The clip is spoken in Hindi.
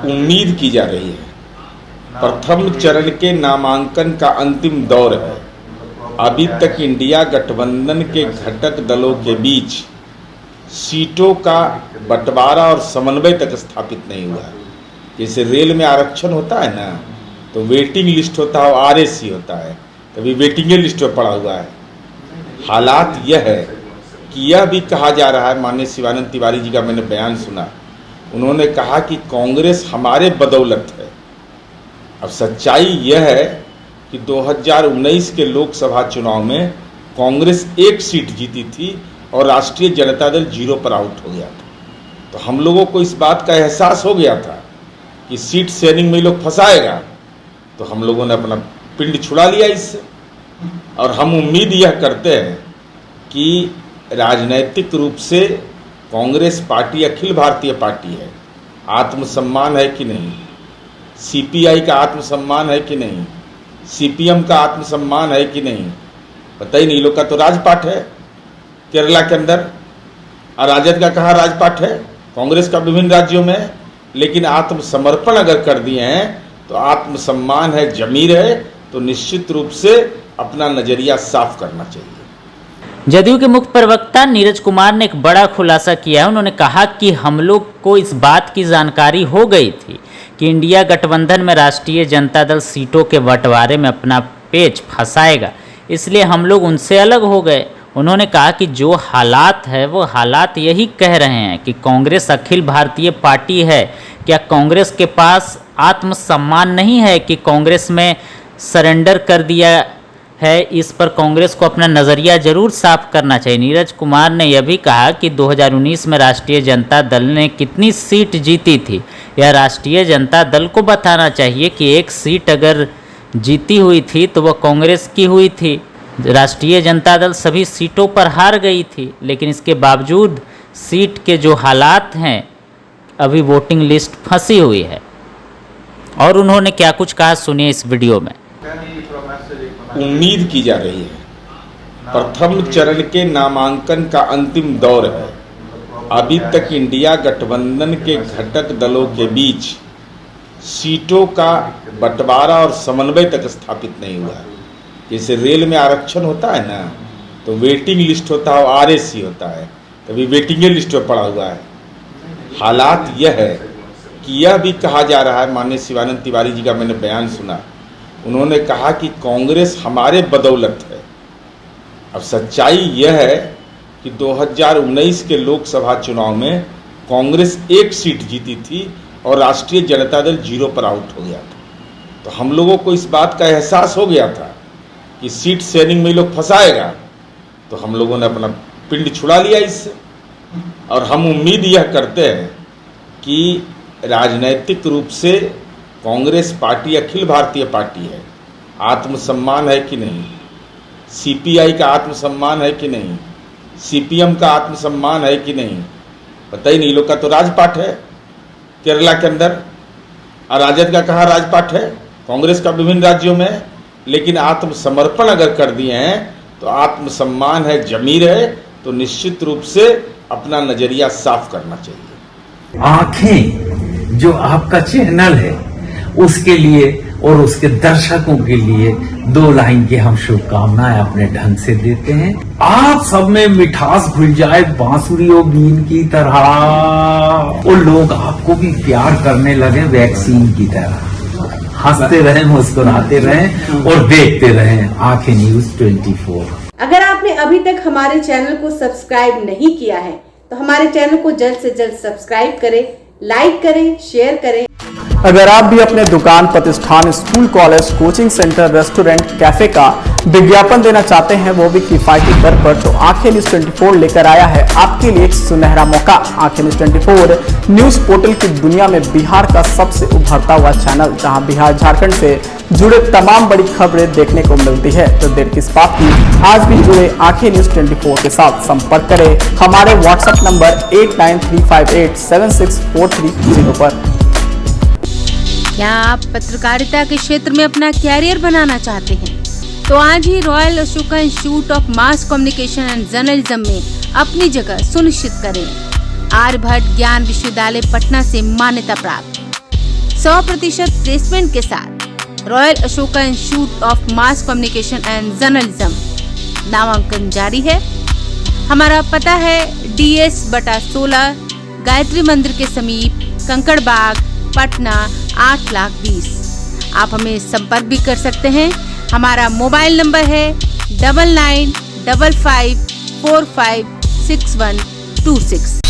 उम्मीद की जा रही है। प्रथम चरण के नामांकन का अंतिम दौर है। अभी तक इंडिया गठबंधन के घटक दलों के बीच सीटों का बंटवारा और समन्वय तक स्थापित नहीं हुआ है। जैसे रेल में आरक्षण होता है ना, तो वेटिंग लिस्ट होता है और आरएसी होता है, तभी वेटिंग लिस्ट में पड़ा हुआ है। हालात यह है कि यह भी कहा जा रहा है, माननीय शिवानंद तिवारी जी का मैंने बयान सुना, उन्होंने कहा कि कांग्रेस हमारे बदौलत है। अब सच्चाई यह है कि 2019 के लोकसभा चुनाव में कांग्रेस एक सीट जीती थी और राष्ट्रीय जनता दल 0 पर आउट हो गया था। तो हम लोगों को इस बात का एहसास हो गया था कि सीट शेयरिंग में लोग फंसाएगा, तो हम लोगों ने अपना पिंड छुड़ा लिया इससे। और हम उम्मीद यह करते हैं कि राजनैतिक रूप से कांग्रेस पार्टी अखिल भारतीय पार्टी है, आत्मसम्मान है कि नहीं, सीपीआई का आत्मसम्मान है कि नहीं, सीपीएम का आत्मसम्मान है कि नहीं, पता ही नहीं। लोग का तो राजपाट है केरला के अंदर, और राजद का कहाँ राजपाट है, कांग्रेस का विभिन्न राज्यों में। लेकिन आत्मसमर्पण अगर कर दिए हैं तो आत्मसम्मान है, जमीर है, तो निश्चित रूप से अपना नजरिया साफ करना चाहिए। जदयू के मुख्य प्रवक्ता नीरज कुमार ने एक बड़ा खुलासा किया है। उन्होंने कहा कि हम लोग को इस बात की जानकारी हो गई थी कि इंडिया गठबंधन में राष्ट्रीय जनता दल सीटों के बंटवारे में अपना पेच फंसाएगा, इसलिए हम लोग उनसे अलग हो गए। उन्होंने कहा कि जो हालात है वो हालात यही कह रहे हैं कि कांग्रेस अखिल भारतीय पार्टी है। क्या कांग्रेस के पास आत्मसम्मान नहीं है कि कांग्रेस में सरेंडर कर दिया है? इस पर कांग्रेस को अपना नज़रिया जरूर साफ करना चाहिए। नीरज कुमार ने यह भी कहा कि 2019 में राष्ट्रीय जनता दल ने कितनी सीट जीती थी, यह राष्ट्रीय जनता दल को बताना चाहिए कि एक सीट अगर जीती हुई थी तो वह कांग्रेस की हुई थी। राष्ट्रीय जनता दल सभी सीटों पर हार गई थी, लेकिन इसके बावजूद सीट के जो हालात हैं, अभी वोटिंग लिस्ट फंसी हुई है। और उन्होंने क्या कुछ कहा, सुनिए इस वीडियो में। उम्मीद की जा रही है। प्रथम चरण के नामांकन का अंतिम दौर है। अभी तक इंडिया गठबंधन के घटक दलों के बीच सीटों का बंटवारा और समन्वय तक स्थापित नहीं हुआ है। जैसे रेल में आरक्षण होता है ना, तो वेटिंग लिस्ट होता है और आरएसी होता है, तभी वेटिंग लिस्ट में पड़ा हुआ है। हालात यह है कि यह भी कहा जा रहा है, माननीय शिवानंद तिवारी जी का मैंने बयान सुना, उन्होंने कहा कि कांग्रेस हमारे बदौलत है। अब सच्चाई यह है कि 2019 के लोकसभा चुनाव में कांग्रेस एक सीट जीती थी और राष्ट्रीय जनता दल 0 पर आउट हो गया था। तो हम लोगों को इस बात का एहसास हो गया था कि सीट शेयरिंग में लोग फंसाएगा, तो हम लोगों ने अपना पिंड छुड़ा लिया इससे। और हम उम्मीद यह करते हैं कि राजनैतिक रूप से कांग्रेस पार्टी अखिल भारतीय पार्टी है, आत्मसम्मान है कि नहीं, सीपीआई का आत्मसम्मान है कि नहीं, सीपीएम का आत्मसम्मान है कि नहीं, पता ही नहीं। लोग का तो राजपाट है केरला के अंदर, और राजद का कहाँ राजपाट है, कांग्रेस का विभिन्न राज्यों में। लेकिन आत्मसमर्पण अगर कर दिए हैं तो आत्मसम्मान है, जमीर है, तो निश्चित रूप से अपना नजरिया साफ करना चाहिए। आंखें जो आपका चैनल है उसके लिए और उसके दर्शकों के लिए 2 लाइन की हम शुभकामनाएं अपने ढंग से देते हैं। आप सब में मिठास घुल जाए बांसुरियों बीन की तरह, और लोग आपको भी प्यार करने लगे वैक्सीन की तरह। हंसते रहें, मुस्कुराते रहें और देखते रहें आंखें न्यूज 24। अगर आपने अभी तक हमारे चैनल को सब्सक्राइब नहीं किया है तो हमारे चैनल को जल्द से जल्द सब्सक्राइब करें, लाइक करें, शेयर करें। अगर आप भी अपने दुकान, प्रतिष्ठान, school, college, coaching centre, restaurant, cafe का विज्ञापन देना चाहते हैं, वो भी किफायती दर पर, तो आंखें न्यूज 24 लेकर आया है आपके लिए एक सुनहरा मौका। आंखें न्यूज 24 न्यूज पोर्टल की दुनिया में बिहार का सबसे उभरता हुआ चैनल, जहां बिहार झारखंड से जुड़े तमाम बड़ी खबरें देखने को मिलती है। तो देर किस बात की, आज भी जुड़े आंखें न्यूज 24 के साथ संपर्क करें हमारे व्हाट्सएप नंबर 8935876430 पर। क्या आप पत्रकारिता के क्षेत्र में अपना कैरियर बनाना चाहते हैं? तो आज ही Royal Ashoka Institute of Mass Communication and Journalism में अपनी जगह सुनिश्चित करें। आर्यभट्ट ज्ञान विश्वविद्यालय पटना से मान्यता प्राप्त 100% प्लेसमेंट के साथ royal Ashoka Institute of Mass Communication and journalism नामांकन जारी है। हमारा पता है DS/16 गायत्री मंदिर के समीप, कंकड़ बाग, पटना 8,20,000। आप हमें संपर्क भी कर सकते हैं। हमारा मोबाइल नंबर है 9955456126।